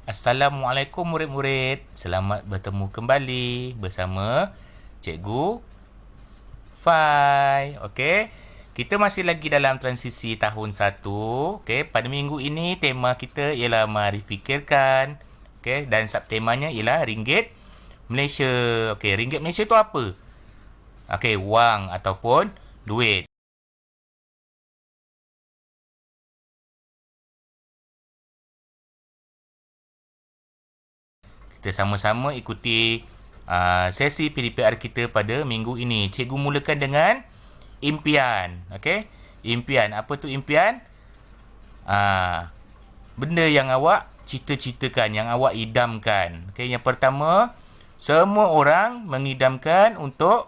Assalamualaikum murid-murid. Selamat bertemu kembali bersama Cikgu Fai. Okey. Kita masih lagi dalam transisi tahun 1. Okey, pada minggu ini tema kita ialah mari fikirkan. Okey, dan subtemanya ialah ringgit Malaysia. Okey, ringgit Malaysia tu apa? Okey, wang ataupun duit. Kita sama-sama ikuti sesi PDPR kita pada minggu ini. Cikgu mulakan dengan impian. Okey? Impian. Apa tu impian? Benda yang awak cita-citakan, yang awak idamkan. Okey, yang pertama, semua orang mengidamkan untuk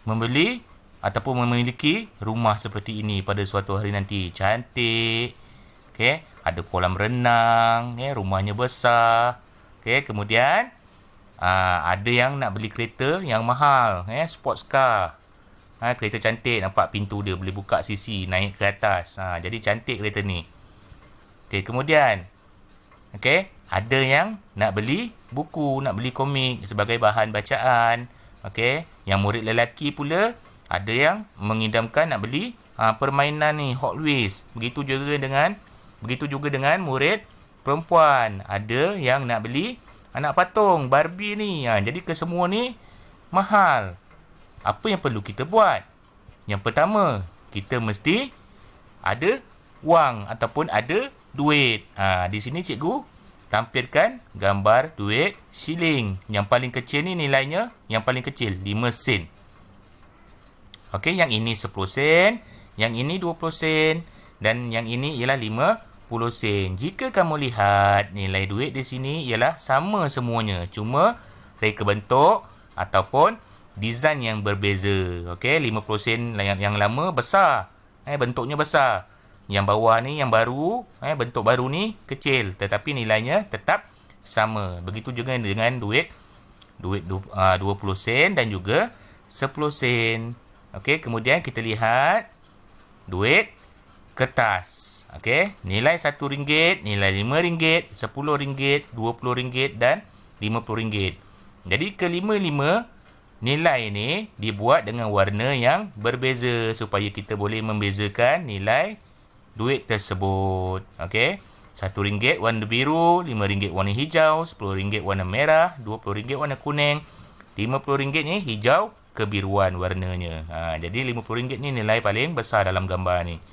membeli ataupun memiliki rumah seperti ini pada suatu hari nanti. Cantik. Okey, ada kolam renang, rumahnya besar. Okey, kemudian ada yang nak beli kereta yang mahal, sports car. Kereta cantik, nampak pintu dia boleh buka sisi naik ke atas. Jadi cantik kereta ni. Okey, kemudian ada yang nak beli buku, nak beli komik sebagai bahan bacaan. Okey, yang murid lelaki pula ada yang mengidamkan nak beli permainan ni, Hot Wheels. Begitu juga dengan murid perempuan. Ada yang nak beli anak patung Barbie ni. Jadi kesemua ni mahal. Apa yang perlu kita buat? Yang pertama, kita mesti ada wang ataupun ada duit. Di sini cikgu tampilkan gambar duit shilling. Yang paling kecil ni nilainya, yang paling kecil 5 sen. Okey, yang ini 10 sen, yang ini 20 sen dan yang ini ialah 50 sen. Jika kamu lihat nilai duit di sini ialah sama semuanya, cuma reka bentuk ataupun design yang berbeza. Okey, 50 sen yang lama besar, bentuknya besar. Yang bawah ni yang baru, bentuk baru ni kecil tetapi nilainya tetap sama. Begitu juga dengan duit 20 sen dan juga 10 sen. Okey, kemudian kita lihat duit kertas. Okey, nilai RM1, nilai RM5, RM10, RM20 dan RM50. Jadi kelima-lima nilai ni dibuat dengan warna yang berbeza supaya kita boleh membezakan nilai duit tersebut. Okey, RM1 warna biru, RM5 warna hijau, RM10 warna merah, RM20 warna kuning, RM50 ni hijau kebiruan warnanya. Jadi RM50 ni nilai paling besar dalam gambar ni.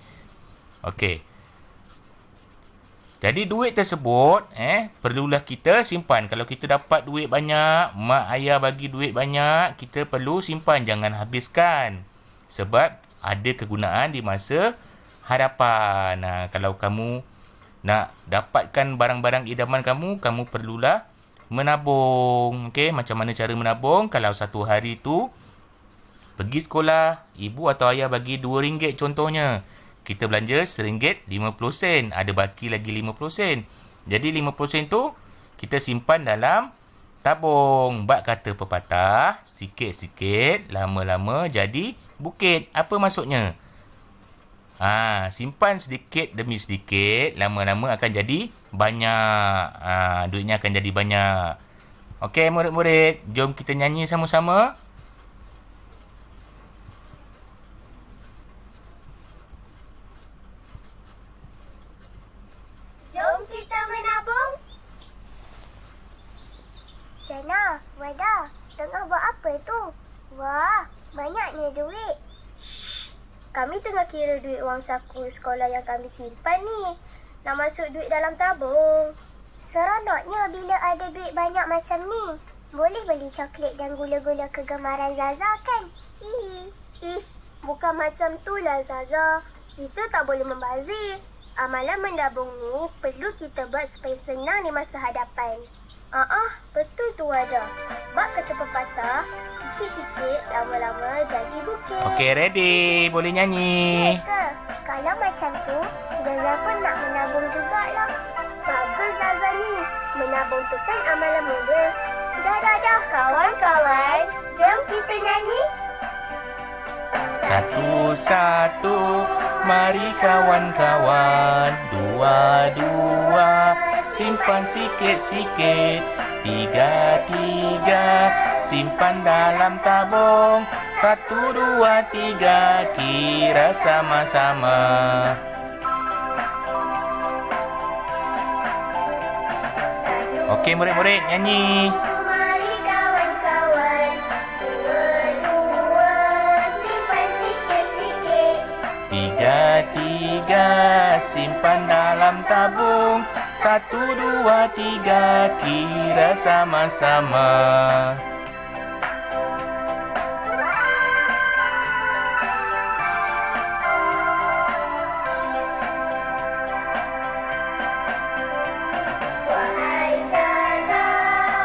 Okey. Jadi duit tersebut perlulah kita simpan. Kalau kita dapat duit banyak, mak ayah bagi duit banyak, kita perlu simpan, jangan habiskan. Sebab ada kegunaan di masa hadapan. Kalau kamu nak dapatkan barang-barang idaman kamu, kamu perlulah menabung. Okey, macam mana cara menabung? Kalau satu hari tu pergi sekolah, ibu atau ayah bagi RM2 contohnya. Kita belanja RM1.50, ada baki lagi 50 sen. Jadi 50 sen tu kita simpan dalam tabung. Bak kata pepatah, sikit-sikit lama-lama jadi bukit. Apa maksudnya? Simpan sedikit demi sedikit, lama-lama akan jadi banyak. Duitnya akan jadi banyak. Okey murid-murid, jom kita nyanyi sama-sama. Jana, Wada, tengah buat apa tu? Wah, banyaknya duit. Kami tengah kira duit wang saku sekolah yang kami simpan ni. Nak masuk duit dalam tabung. Seronoknya bila ada duit banyak macam ni. Boleh beli coklat dan gula-gula kegemaran Zaza kan? Ish, bukan macam tu lah Zaza. Kita tak boleh membazir. Amalan mendabung ni perlu kita buat supaya senang di masa hadapan. Betul tu Wada. Bak kata pepatah, sikit-sikit lama-lama jadi bukit. Okey, ready. Boleh nyanyi. Ya ke? Kalau macam tu, Zaza pun nak menabung jugalah. Bagus Zaza ni. Menabung tu kan amalan muda. Dah. Kawan-kawan, jom kita nyanyi. Satu-satu, mari kawan-kawan. Dua-dua, simpan sikit-sikit. 3, simpan dalam tabung. 1, 2, 3, kira sama-sama. Okey murid-murid, nyanyi. Mari kawan-kawan, dua-dua, simpan sikit-sikit. 3, simpan dalam tabung. 1, 2, 3, kira sama-sama. Wahai Zaza,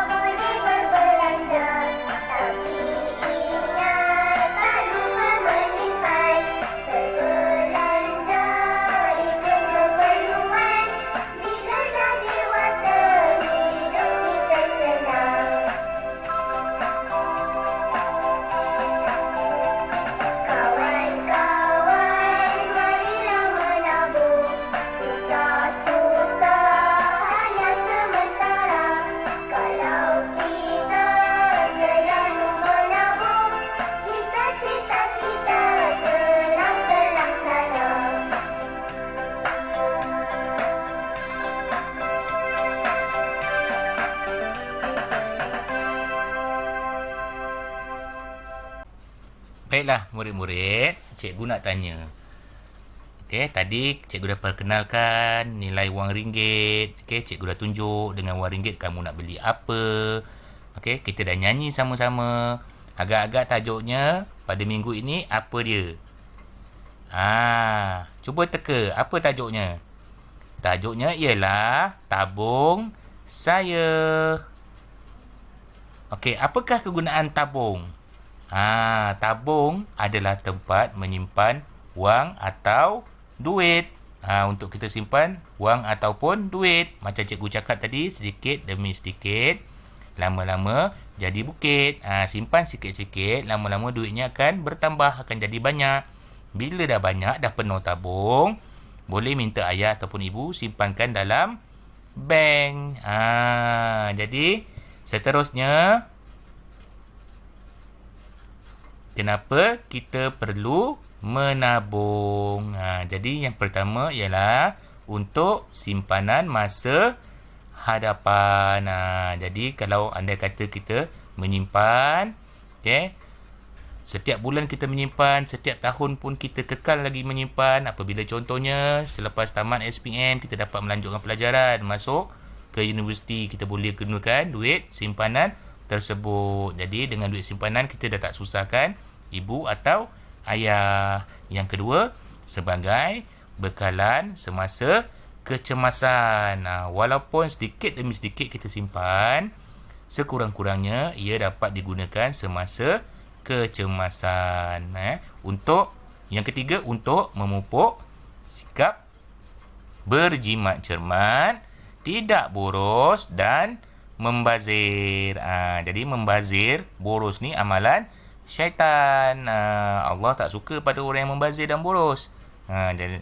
boleh berbelanja, tapi ingat tak lupa menyimpan. Berbelanja itu keperluan, bila dah dewasa hidup kita senang. Kawan-kawan, marilah menabung. Susah-susah hanya sementara. Kalau kita selalu menabung, cita-cita kita senang terlaksana. Baiklah murid-murid, cikgu nak tanya. Okey, tadi cikgu dah perkenalkan nilai wang ringgit. Okey, cikgu dah tunjuk dengan wang ringgit kamu nak beli apa. Okey, kita dah nyanyi sama-sama. Agak-agak tajuknya pada minggu ini apa dia? Cuba teka, apa tajuknya? Tajuknya ialah tabung saya. Okey, apakah kegunaan tabung? Tabung adalah tempat menyimpan wang atau duit. Untuk kita simpan wang ataupun duit. Macam cikgu cakap tadi, sedikit demi sedikit, lama-lama jadi bukit. Simpan sikit-sikit, lama-lama duitnya akan bertambah, akan jadi banyak. Bila dah banyak, dah penuh tabung, boleh minta ayah ataupun ibu simpankan dalam bank. Jadi seterusnya, kenapa kita perlu menabung? Jadi yang pertama ialah untuk simpanan masa hadapan. Jadi kalau anda kata kita menyimpan, okay, setiap bulan kita menyimpan, setiap tahun pun kita kekal lagi menyimpan. Apabila contohnya selepas tamat SPM kita dapat melanjutkan pelajaran, masuk ke universiti, kita boleh gunakan duit simpanan tersebut. Jadi dengan duit simpanan kita dah tak susahkan ibu atau ayah. Yang kedua, sebagai bekalan semasa kecemasan. Walaupun sedikit demi sedikit kita simpan, sekurang-kurangnya ia dapat digunakan semasa kecemasan. Untuk yang ketiga, untuk memupuk sikap berjimat cermat, tidak boros dan membazir. Jadi membazir, boros ni amalan syaitan. Allah tak suka pada orang yang membazir dan boros. Jadi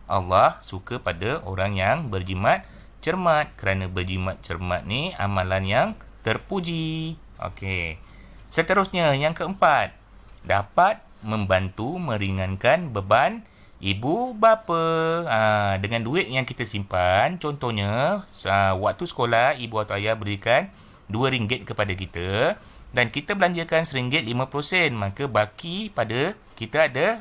Allah suka pada orang yang berjimat cermat, kerana berjimat cermat ni amalan yang terpuji. Okey. Seterusnya, yang keempat, dapat membantu meringankan beban ibu bapa. Dengan duit yang kita simpan, contohnya waktu sekolah ibu atau ayah berikan RM2 kepada kita dan kita belanjakan RM1.50, maka baki pada kita ada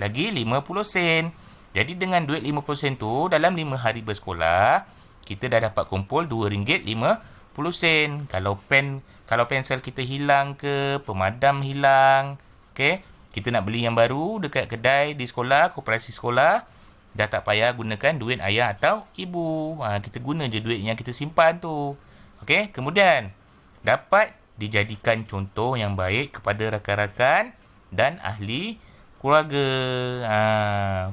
lagi 50 sen. Jadi dengan duit 50 sen tu, dalam 5 hari bersekolah kita dah dapat kumpul RM2.50. Kalau pensel kita hilang ke, pemadam hilang, okey, kita nak beli yang baru dekat kedai di sekolah, koperasi sekolah, dah tak payah gunakan duit ayah atau ibu. Kita guna je duit yang kita simpan tu. Okey, kemudian dapat dijadikan contoh yang baik kepada rakan-rakan dan ahli keluarga.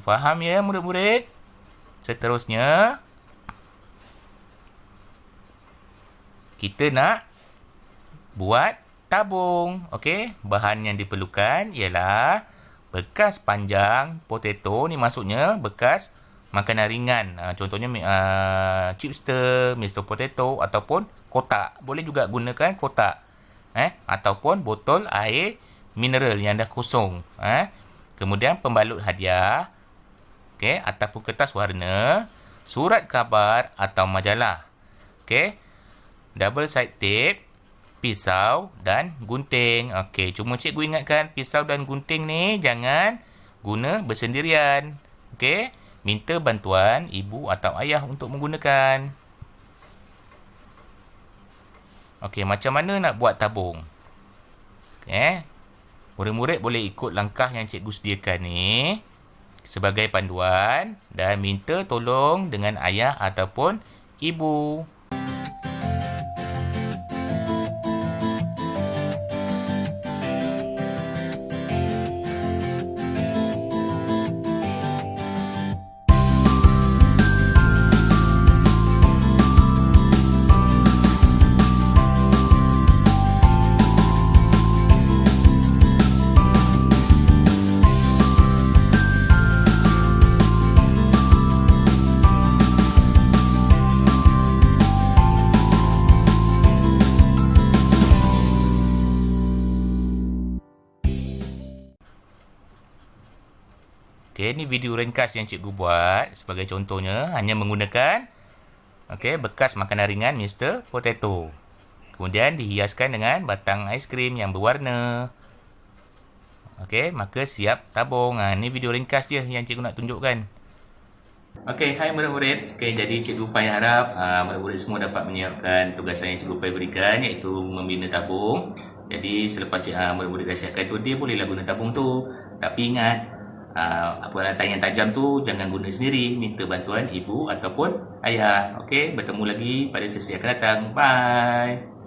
Faham ya murid-murid? Seterusnya, kita nak buat tabung. Okey, bahan yang diperlukan ialah bekas panjang potato, ni maksudnya bekas makanan ringan. Contohnya chipster, Mr. Potato ataupun kotak. Boleh juga gunakan kotak. Ataupun botol air mineral yang dah kosong. Kemudian pembalut hadiah. Okey, ataupun kertas warna, surat khabar atau majalah. Okey. Double side tape, pisau dan gunting. Okey, cuma cikgu ingatkan pisau dan gunting ni jangan guna bersendirian. Okey, minta bantuan ibu atau ayah untuk menggunakan. Okey, macam mana nak buat tabung? Okey. Murid-murid boleh ikut langkah yang cikgu sediakan ni sebagai panduan dan minta tolong dengan ayah ataupun ibu. Okey, ni video ringkas yang cikgu buat. Sebagai contohnya, hanya menggunakan bekas makanan ringan Mr. Potato. Kemudian dihiaskan dengan batang aiskrim yang berwarna. Okey, maka siap tabung. Ni video ringkas je yang cikgu nak tunjukkan. Okey, hai murid-murid. Okey, jadi cikgu Fai harap murid-murid semua dapat menyiapkan tugasan yang cikgu Fai berikan, iaitu membina tabung. Jadi selepas murid-murid dah siapkan tu, dia bolehlah guna tabung tu. Tapi ingat, peralatan yang tajam tu jangan guna sendiri, minta bantuan ibu ataupun ayah. Okey, bertemu lagi pada sesi akan datang. Bye.